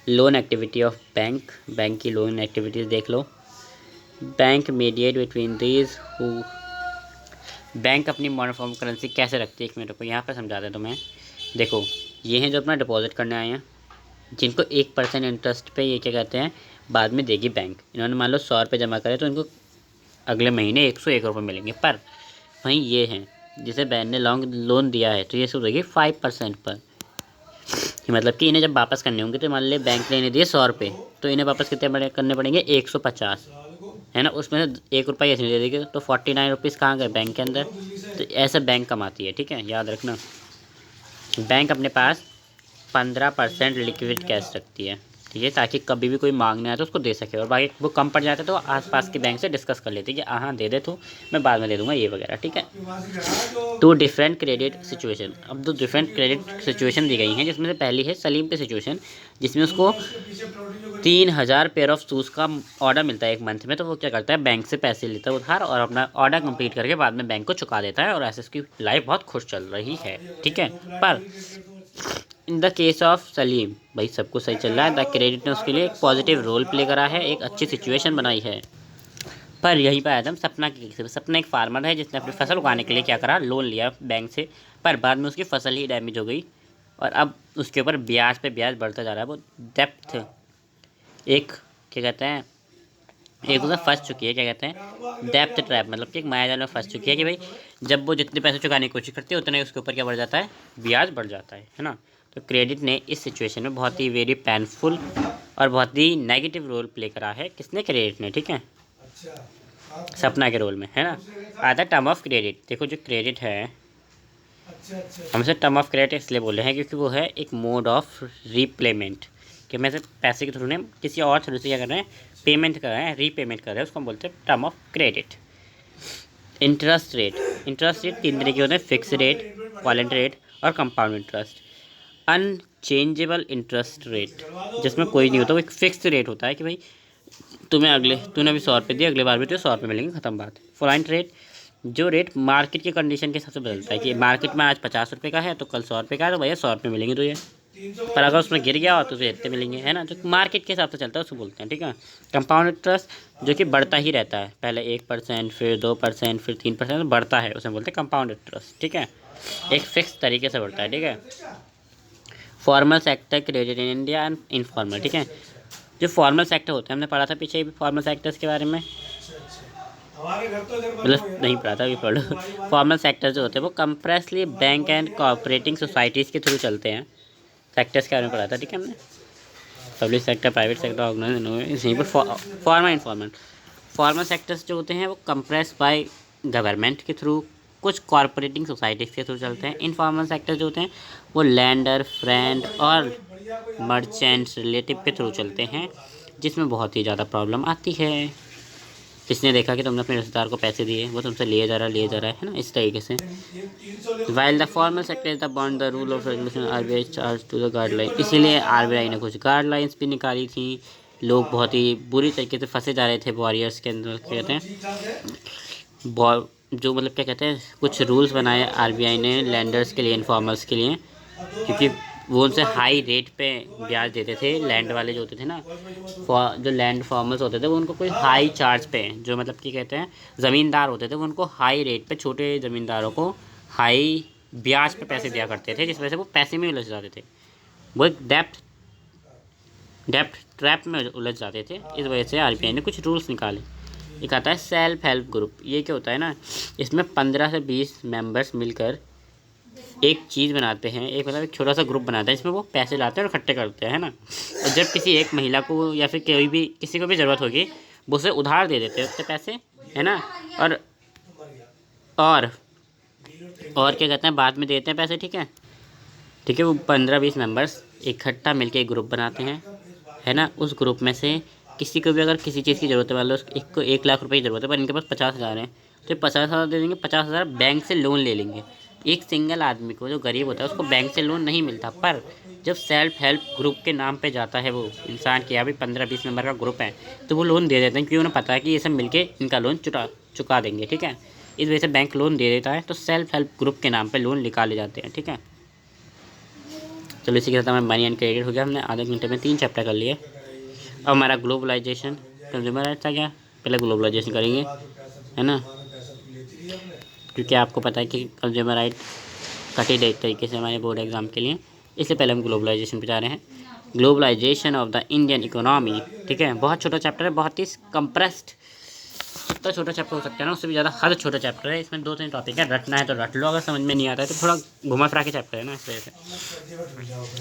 Loan activity of bank, bank की लोन एक्टिविटीज़ देख लो। Bank mediate between these who, bank अपनी मॉडर्न फॉर्म करेंसी कैसे रखती है, एक मिनट को यहाँ पर समझा दें तुम्हें। देखो ये हैं जो अपना डिपॉजिट करने आए हैं, जिनको 1% इंटरेस्ट पे ये क्या कहते हैं बाद में देगी बैंक। इन्होंने मान लो 100 रुपये जमा करे तो इनको अगले महीने 101 रुपये मिलेंगे, पर वहीं ये हैं जिसे बैंक ने लॉन्ग लोन दिया है तो ये सब देगी 5% पर। मतलब कि इन्हें जब वापस करने होंगे तो मान ली बैंक ने इन्हें दिए 100 रुपये, तो इन्हें वापस कितने करने पड़ेंगे 150, है ना। उसमें से 1 रुपया ऐसे नहीं दे देगी तो 49 रुपीज़ कहाँ गए बैंक के अंदर। तो ऐसे बैंक कमाती है, ठीक है, याद रखना। बैंक अपने पास 15% लिक्विड कैश रखती है, ठीक है, ताकि कभी भी कोई मांगने आए तो उसको दे सके, और बाकी वो कम पड़ जाता है तो आसपास के बैंक से डिस्कस कर लेती है कि हाँ दे दे तो मैं बाद में दे दूंगा ये वगैरह, ठीक है। टू डिफरेंट क्रेडिट सिचुएशन, अब 2 डिफरेंट क्रेडिट सिचुएशन दी गई हैं, जिसमें से पहली है सलीम की सिचुएशन, जिसमें उसको 3000 पेयर ऑफ शूज़ का ऑर्डर मिलता है एक मंथ में। तो वो क्या करता है बैंक से पैसे लेता है उधार और अपना ऑर्डर कंप्लीट करके बाद में बैंक को चुका देता है, और ऐसे उसकी लाइफ बहुत खुश चल रही है, ठीक है। पर in the case of Salim, भाई सब कुछ सही चल रहा है, द क्रेडिट ने उसके लिए एक पॉजिटिव रोल प्ले करा है, एक अच्छी सिचुएशन बनाई है। पर यहीं पर आया था सपना की केस। सपना एक फार्मर है जिसने अपनी फसल उगाने के लिए क्या करा, लोन लिया बैंक से, पर बाद में उसकी फसल ही डैमेज हो गई और अब उसके ऊपर ब्याज पे ब्याज बढ़ता जा रहा है। वो डेप्थ एक क्या कहते हैं, एक उसमें फंस चुकी है, क्या कहते हैं डेप्थ ट्रैप, मतलब कि एक मायाजाल में फंस चुकी है कि भाई जब वो जितने पैसे चुकाने की कोशिश करती है उतने उसके ऊपर क्या बढ़ जाता है, ब्याज बढ़ जाता है ना। तो क्रेडिट ने इस सिचुएशन में बहुत ही वेरी पेनफुल और बहुत ही नेगेटिव रोल प्ले करा है। किसने, क्रेडिट ने, ठीक है, सपना के रोल में, है ना। आता है टर्म ऑफ क्रेडिट। देखो जो क्रेडिट है हम इसे टर्म ऑफ क्रेडिट इसलिए बोल रहे हैं क्योंकि वो है एक मोड ऑफ रीपेमेंट, कि मैं से पैसे के थ्रू ने किसी और थ्रू से क्या कर रहे हैं, पेमेंट कर रहे हैं, रीपेमेंट कर रहे हैं, उसको हम बोलते हैं term of credit. Interest rate, interest rate 3 तरीके होते हैं, फिक्स रेट, वॉलेंट रेट और compound interest. Unchangeable interest rate जिसमें कोई नहीं होता, वो एक फिक्स रेट होता है कि भाई तूने अभी 100 रुपये दिए, अगले बार भी तो 100 रुपये मिलेंगे, खत्म बात। फ्लोटिंग रेट, जो रेट मार्केट की कंडीशन के हिसाब से बदलता है कि मार्केट में आज 50 रुपये का है तो कल 100 रुपये का है तो भैया 100 रुपये मिलेंगे तुझे, पर अगर उसमें गिर गया तो तुझे इतने मिलेंगे, है ना। जो मार्केट के हिसाब से चलता है उसको बोलते हैं, ठीक है। कंपाउंड इंटरेस्ट जो कि बढ़ता ही रहता है, पहले 1% फिर 2% फिर 3% बढ़ता है, उसे बोलते हैं कंपाउंड इंटरेस्ट, ठीक है, एक फिक्स तरीके से बढ़ता है, ठीक है। Formal sector credit in India and informal, ठीक है। जो फॉर्मल सेक्टर होते हैं, हमने पढ़ा था पीछे भी फॉर्मल सेक्टर्स के बारे में, मतलब नहीं पढ़ा था, अभी पढ़ो। फॉर्मल सेक्टर जो होते हैं वो कंप्रेसली बैंक एंड कोऑपरेटिंग सोसाइटीज़ के थ्रू चलते हैं। सेक्टर्स के बारे में पढ़ा था, ठीक है हमने, public sector, private sector, organisation. यहीं पर फॉर्मल इनफॉर्मल, फॉर्मल सेक्टर्स जो होते हैं वो कंप्रेस बाय गवर्नमेंट के थ्रू, कुछ कॉरपोरेटिंग सोसाइटीज़ के थ्रू चलते हैं। इनफॉर्मल सेक्टर जो होते हैं वो लैंडर, फ्रेंड और मर्चेंट्स रिलेटिव के थ्रू चलते हैं, जिसमें बहुत ही ज़्यादा प्रॉब्लम आती है। किसने देखा कि तुमने अपने रिश्तेदार को पैसे दिए, वो तुमसे लिए जा रहा है ना, इस तरीके से। While the formal sector is the bond the rule of regulation RBI charge to the guideline, इसीलिए आरबीआई ने कुछ गाइडलाइंस भी निकाली थी। लोग बहुत ही बुरी तरीके से फंसे जा रहे थे वॉरियर्स के अंदर, क्या कहते हैं जो मतलब क्या कहते हैं, कुछ रूल्स बनाए आरबीआई ने लैंडर्स के लिए, इनफॉर्मर्स के लिए, क्योंकि वो उनसे हाई रेट पे ब्याज देते थे। लैंड वाले जो होते थे ना, जो लैंड फार्मर्स होते थे, वो उनको कोई हाई चार्ज पे, जो मतलब कि कहते हैं ज़मींदार होते थे, वो उनको हाई रेट पे, छोटे ज़मींदारों को हाई ब्याज पे पैसे दिया करते थे, जिस वजह से वो पैसे में उलझ जाते थे। वो एक डेप्थ ट्रैप में उलझ जाते थे। इस वजह से आरबीआई ने कुछ रूल्स निकाले। एक आता है सेल्फ हेल्प ग्रुप। ये क्या होता है ना, इसमें 15 से 20 मेंबर्स मिलकर एक चीज़ बनाते हैं, एक मतलब एक छोटा सा ग्रुप बनाते हैं, इसमें वो पैसे लाते हैं और इकट्ठे करते हैं, है ना। और जब किसी एक महिला को या फिर किसी को भी ज़रूरत होगी, वो उसे उधार दे देते हैं उससे पैसे, है ना। और और और क्या कहते हैं, बाद में देते हैं पैसे, ठीक है। वो 15-20 मेंबर्स इकट्ठा मिलकर एक ग्रुप बनाते हैं, है ना। उस ग्रुप में से किसी को भी अगर किसी चीज़ की ज़रूरत है, मान लो को 1 लाख रुपए की ज़रूरत है, पर इनके पास 50,000 है, तो 50,000 दे देंगे। 50,000 बैंक से लोन ले लेंगे। एक सिंगल आदमी को, जो गरीब होता है, उसको बैंक से लोन नहीं मिलता, पर जब सेल्फ हेल्प ग्रुप के नाम पे जाता है वो इंसान के, यहाँ भी 15-20 मेंबर का ग्रुप है, तो वो लोन दे देते हैं, क्योंकि उन्हें पता है कि ये सब मिलके इनका लोन चुका देंगे, ठीक है। इस वजह से बैंक लोन दे देता है, तो सेल्फ हेल्प ग्रुप के नाम पर लोन निकाले जाते हैं, ठीक है। चलो, इसी के साथ हमें मनी एंड क्रेडिट हो गया। हमने आधे घंटे में 3 चैप्टर कर लिए। अब हमारा ग्लोबलाइजेशन, कंज्यूमर राइट्स था क्या, पहले ग्लोबलाइजेशन करेंगे, है ना, क्योंकि आपको पता है कि कंज्यूमर राइट कटेड एक तरीके से हमारे बोर्ड एग्जाम के लिए, इसलिए पहले हम ग्लोबलाइजेशन पे जा रहे हैं। Globalisation of the Indian economy, ठीक है। बहुत छोटा चैप्टर है, बहुत ही कंप्रेस्ड, जितना छोटा चैप्टर हो सकता है ना, उससे भी ज़्यादा हद छोटा चैप्टर है। इसमें 2-3 टॉपिक है, रटना है तो रट लो, अगर समझ में नहीं आता है तो थोड़ा घुमा फिरा के चैप्टर है ना, इस वजह से।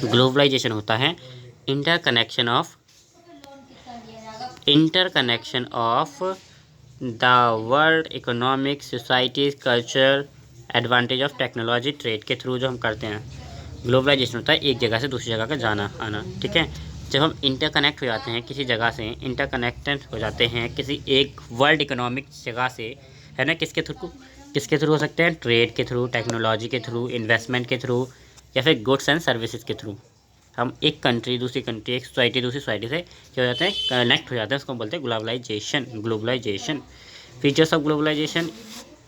ग्लोबलाइजेशन होता है interconnection of the world economic, societies, culture, advantage of technology, trade के थ्रू जो हम करते हैं। ग्लोबलाइजेशन होता है एक जगह से दूसरी जगह का जाना आना, ठीक है। जब हम इंटरकनेक्ट हो जाते हैं किसी जगह से, इंटरकनेक्टेड हो जाते हैं किसी एक वर्ल्ड इकोनॉमिक जगह से, है ना, किसके थ्रू हो सकते हैं, ट्रेड के थ्रू, टेक्नोलॉजी के थ्रू, इन्वेस्टमेंट के थ्रू, या फिर गुड्स एंड सर्विसेज के थ्रू। हम एक कंट्री दूसरी कंट्री, एक सोसाइटी दूसरी सोसाइटी से क्या हो जाते हैं, कनेक्ट हो जाते हैं, उसको बोलते हैं globalisation. Features of globalisation,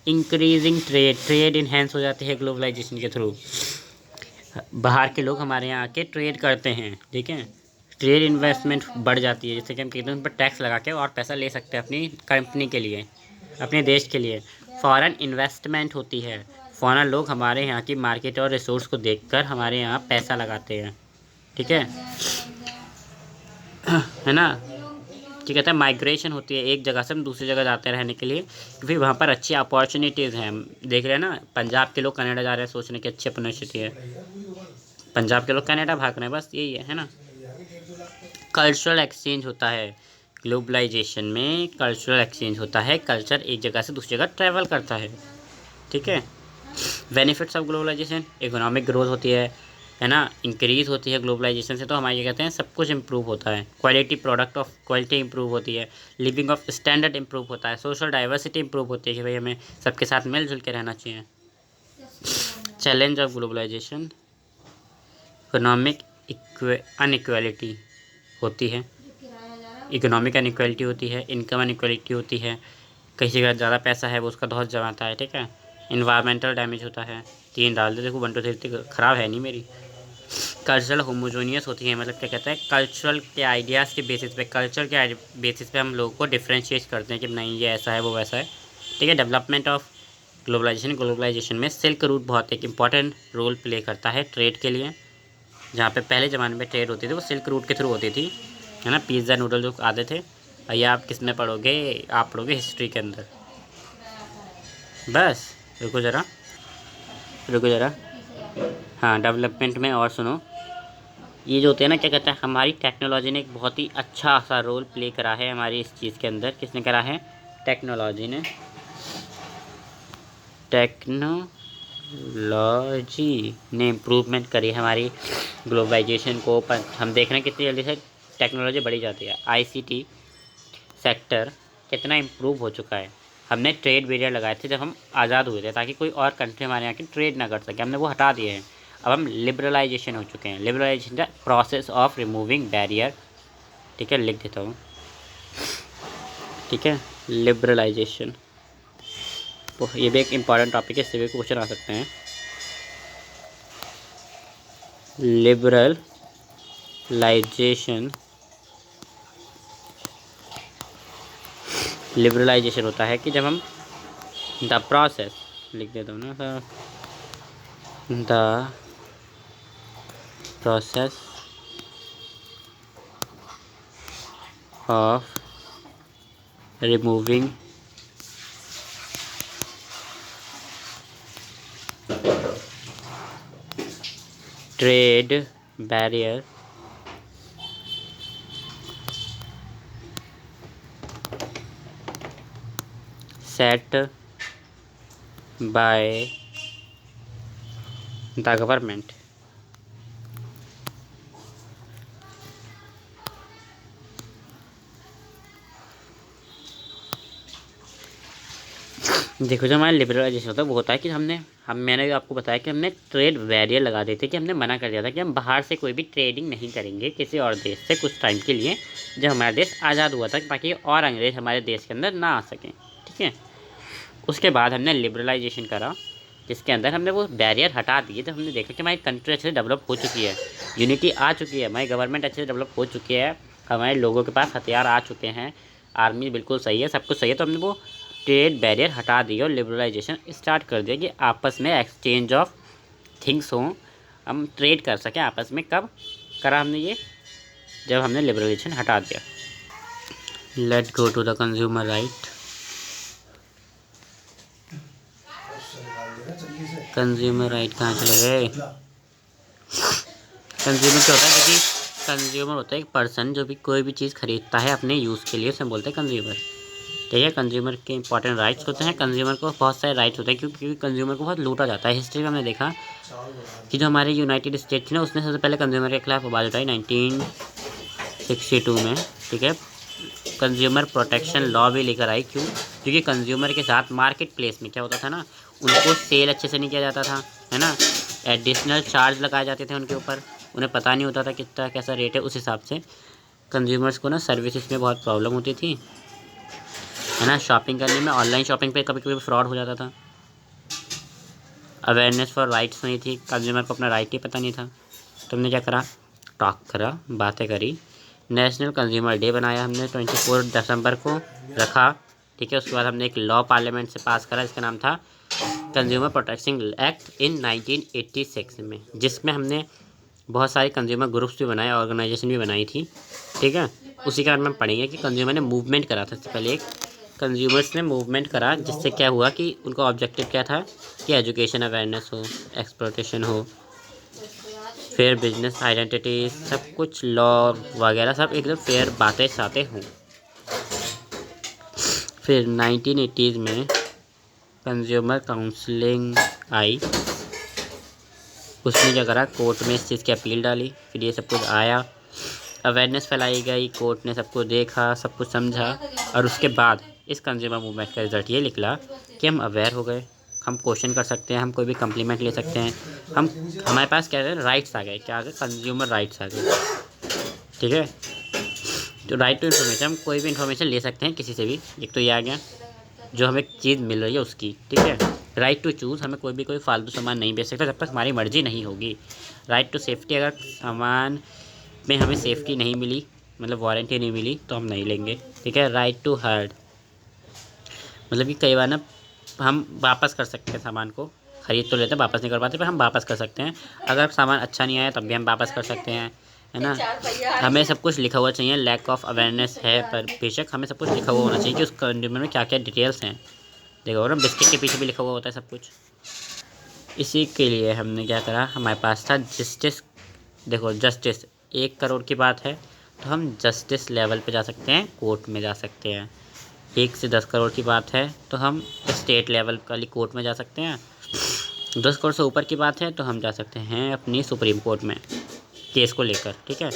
increasing trade enhance हो जाती है ग्लोबलाइजेशन के थ्रू। बाहर के लोग हमारे यहाँ आके ट्रेड करते हैं, ठीक है। ट्रेड इन्वेस्टमेंट बढ़ जाती है, जैसे कि हम कहते हैं उन पर टैक्स लगा के और पैसा ले सकते हैं अपनी कंपनी के लिए, अपने देश के लिए। फॉरेन इन्वेस्टमेंट होती है, फॉरेन लोग हमारे यहाँ की मार्केट और रिसोर्स को देखकर हमारे यहाँ पैसा लगाते हैं, ठीक है है ना। क्या कहते हैं, माइग्रेशन होती है, एक जगह से हम दूसरी जगह जाते हैं रहने के लिए, क्योंकि वहाँ पर अच्छी अपॉर्चुनिटीज़ हैं। हम देख रहे हैं ना, पंजाब के लोग कनाडा जा रहे हैं, सोचने की अच्छी अपॉर्चुनिटी है, पंजाब के लोग कनाडा भाग रहे हैं, बस यही है ना। कल्चरल एक्सचेंज होता है ग्लोबलाइजेशन में, कल्चरल एक्सचेंज होता है, कल्चर एक जगह से दूसरी जगह ट्रैवल करता है, ठीक है। Benefits of globalisation, economic growth होती है ना, इंक्रीज़ होती है ग्लोबलाइजेशन से, तो हमारे ये कहते हैं सब कुछ इम्प्रूव होता है। क्वालिटी इम्प्रूव होती है, लिविंग ऑफ स्टैंडर्ड इम्प्रूव होता है, सोशल डाइवर्सिटी इम्प्रूव होती है कि भाई हमें सबके साथ मिलजुल के रहना चाहिए। Challenge of globalisation, economic inequality होती है, इकोनॉमिक अनइक्वालिटी होती है, इनकम अनइक्वालिटी होती है, किसी का ज़्यादा पैसा है वो उसका धौंस जमाता है, ठीक है। इन्वायरमेंटल डैमेज होता है, 3 डाल दे, देखो 1 2 3 ख़राब है नहीं मेरी। कल्चरल होमोजोनियस होती है, मतलब क्या कहता है, कल्चरल के आइडियाज़ के बेसिस पे, कल्चर के बेसिस पे हम लोगों को डिफ्रेंशिएट करते हैं कि नहीं ये ऐसा है वो वैसा है, ठीक है। डेवलपमेंट ऑफ ग्लोबलाइजेशन में सिल्क रूट बहुत एक इंपॉर्टेंट रोल प्ले करता है ट्रेड के लिए। जहाँ पे पहले ज़माने में ट्रेड होती थी वो सिल्क रूट के थ्रू होती थी, है ना। पिज़्ज़ा नूडल जो आते थे, ये आप किस में पढ़ोगे, आप पढ़ोगे हिस्ट्री के अंदर। बस रुको ज़रा, हाँ, डेवलपमेंट में और सुनो, ये जो होते हैं ना, क्या कहते हैं, हमारी टेक्नोलॉजी ने एक बहुत ही अच्छा सा रोल प्ले करा है हमारी इस चीज़ के अंदर। किसने करा है, टेक्नोलॉजी ने इम्प्रूवमेंट करी है हमारी ग्लोबलाइजेशन को। पर हम देख रहे हैं कितनी जल्दी से टेक्नोलॉजी बढ़ी जाती है। आईसीटी सेक्टर कितना इम्प्रूव हो चुका है। हमने ट्रेड बैरियर लगाए थे जब हम आज़ाद हुए थे, ताकि कोई और कंट्री हमारे यहाँ की ट्रेड ना कर सके, हमने वो हटा दिए हैं। अब हम लिबरलाइजेशन हो चुके हैं। Liberalisation the process of removing barrier, ठीक है, लिख देता हूँ, ठीक है, लिबरलाइजेशन। तो ये भी एक इम्पॉर्टेंट टॉपिक है, इससे भी क्वेश्चन आ सकते हैं। लिबरलाइजेशन होता है कि जब हम द प्रोसेस, लिख देता हूँ ना sir, the process of removing trade barrier set by the government। देखो, जो हमारा लिबरलाइजेशन होता है वो होता है कि मैंने भी आपको बताया कि हमने ट्रेड बैरियर लगा देते थे, कि हमने मना कर दिया था कि हम बाहर से कोई भी ट्रेडिंग नहीं करेंगे किसी और देश से कुछ टाइम के लिए, जब हमारा देश आज़ाद हुआ था, ताकि और अंग्रेज हमारे देश के अंदर ना आ सकें, ठीक है। उसके बाद हमने लिबरलाइजेशन करा, जिसके अंदर हमने वो बैरियर हटा दिए। जब हमने देखा कि हमारी कंट्री अच्छे से डेवलप हो चुकी है, यूनिटी आ चुकी है, हमारी गवर्नमेंट अच्छे से डेवलप हो चुकी है, हमारे लोगों के पास हथियार आ चुके हैं, आर्मी बिल्कुल सही है, सब कुछ सही है, तो हमने वो ट्रेड बैरियर हटा दिए और लिबरलाइजेशन स्टार्ट कर दिया कि आपस में एक्सचेंज ऑफ थिंग्स हों, हम ट्रेड कर सकें आपस में। कब करा हमने ये? जब हमने लिबरलाइजेशन हटा दिया। Let go to the consumer right. Consumer right कहाँ चले गए? कंज्यूमर क्या होता है? क्योंकि कंज्यूमर होता है एक पर्सन जो भी कोई भी चीज़ खरीदता है अपने यूज़ के लिए, उसे बोलते हैं कंज्यूमर, ठीक है। कंज्यूमर के इंपॉर्टेंट राइट्स होते हैं, कंज्यूमर को बहुत सारे राइट्स होते हैं, क्योंकि कंज्यूमर को बहुत लूटा जाता है। हिस्ट्री में हमने देखा कि जो हमारे यूनाइटेड स्टेट थी ना, उसने सबसे पहले कंज्यूमर के खिलाफ आवाज़ उठाई 1962 में, ठीक है। कंज्यूमर प्रोटेक्शन लॉ भी लेकर आई। क्यों? क्योंकि कंज्यूमर के साथ मार्केट प्लेस में क्या होता था ना, उनको सेल अच्छे से नहीं किया जाता था, है ना, एडिशनल चार्ज लगाए जाते थे उनके ऊपर, उन्हें पता नहीं होता था कितना कैसा रेट है। उस हिसाब से कंज्यूमर्स को ना सर्विसेज में बहुत प्रॉब्लम होती थी, है ना, शॉपिंग करने में। ऑनलाइन शॉपिंग पे कभी कभी फ्रॉड हो जाता था। अवेयरनेस फॉर राइट्स नहीं थी, कंज्यूमर को अपना राइट ही पता नहीं था। तुमने क्या करा? टॉक करा, बातें करी, नेशनल कंज्यूमर डे बनाया हमने, 24 दिसंबर को रखा, ठीक है। उसके बाद हमने एक लॉ पार्लियामेंट से पास करा, जिसका नाम था कंज्यूमर प्रोटेक्शन एक्ट इन 1986 में, जिसमें हमने बहुत सारे कंज्यूमर ग्रुप्स भी बनाए, ऑर्गेनाइजेशन भी बनाई थी, ठीक है। उसी के बारे में हम पढ़ेंगे कि कंज्यूमर ने मूवमेंट करा था। इससे पहले एक कंज्यूमर्स ने मूवमेंट करा, जिससे क्या हुआ कि उनका ऑब्जेक्टिव क्या था कि एजुकेशन अवेयरनेस हो, एक्सप्लॉयटेशन हो, फेयर बिजनेस आइडेंटिटी, सब कुछ लॉ वगैरह सब एकदम फेयर बातें सातें हों। फिर 1980s में कंज्यूमर काउंसलिंग आई, उसने क्या करा, कोर्ट में इस चीज़ की अपील डाली, फिर ये सब कुछ आया, अवेयरनेस फैलाई गई, कोर्ट ने सबको देखा, सब कुछ समझा, और उसके बाद इस कंज्यूमर मूवमेंट का रिजल्ट ये निकला कि हम अवेयर हो गए, हम क्वेश्चन कर सकते हैं, हम कोई भी कम्प्लीमेंट ले सकते हैं, हमारे पास क्या है, राइट्स आ गए। क्या आ गए? कंज्यूमर राइट्स आ गए, ठीक है। तो राइट टू इन्फॉर्मेशन, हम कोई भी इन्फॉर्मेशन ले सकते हैं किसी से भी, एक तो ये आ गया जो हमें चीज़ मिल रही है उसकी, ठीक है। राइट टू चूज़, हमें कोई फालतू सामान नहीं बेच सकता जब तक हमारी मर्ज़ी नहीं होगी। राइट टू सेफ्टी, अगर सामान में हमें सेफ्टी नहीं मिली, मतलब वारंटी नहीं मिली, तो हम नहीं लेंगे, ठीक है। राइट टू हर्ड, मतलब कि कई बार ना हम वापस कर सकते हैं सामान को, ख़रीद तो लेते हैं, वापस नहीं कर पाते, पर हम वापस कर सकते हैं। अगर सामान अच्छा नहीं आया तब भी हम वापस कर सकते हैं, है ना। हमें सब कुछ लिखा हुआ चाहिए। लैक ऑफ अवेयरनेस है, पर बेशक हमें सब कुछ लिखा हुआ होना चाहिए कि उस कंज्यूमर में क्या क्या डिटेल्स हैं। देखो ना, बिस्किट के पीछे भी लिखा हुआ होता है सब कुछ। इसी के लिए हमने क्या करा, हमारे पास था जस्टिस। देखो, जस्टिस 1 करोड़ की बात है तो हम जस्टिस लेवल पे जा सकते हैं, कोर्ट में जा सकते हैं। 1 से 10 करोड़ की बात है तो हम स्टेट लेवल वाली कोर्ट में जा सकते हैं। 10 करोड़ से ऊपर की बात है तो हम जा सकते हैं अपनी सुप्रीम कोर्ट में केस को लेकर, ठीक है।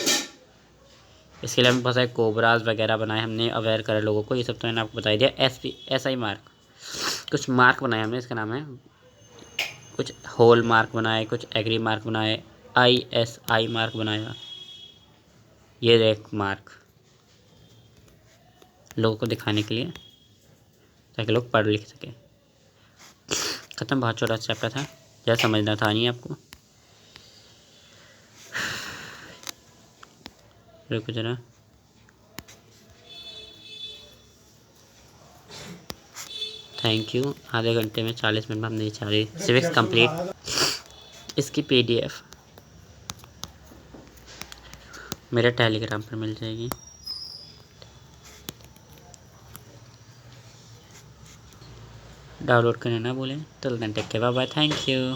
इसके लिए हमें बहुत सारे कोबराज वगैरह बनाए, हमने अवेयर करा लोगों को, ये सब तो मैंने आपको बता दिया। SI मार्क, कुछ मार्क बनाए हमने, इसका नाम है, कुछ होल मार्क बनाए, कुछ एग्री मार्क बनाए, ISI मार्क बनाया। ये देख मार्क लोगों को दिखाने के लिए, ताकि लोग पढ़ लिख सके। ख़त्म, बहुत छोटा चैप्टर था, ज़्यादा समझना था नहीं आपको। रुको जरा, थैंक यू। आधे घंटे में 40 मिनट में हमने सारी सिविक्स कंप्लीट। इसकी PDF मेरे टेलीग्राम पर मिल जाएगी। डाउनलोड करना ना भूलें। Till then take care, bye bye, thank you.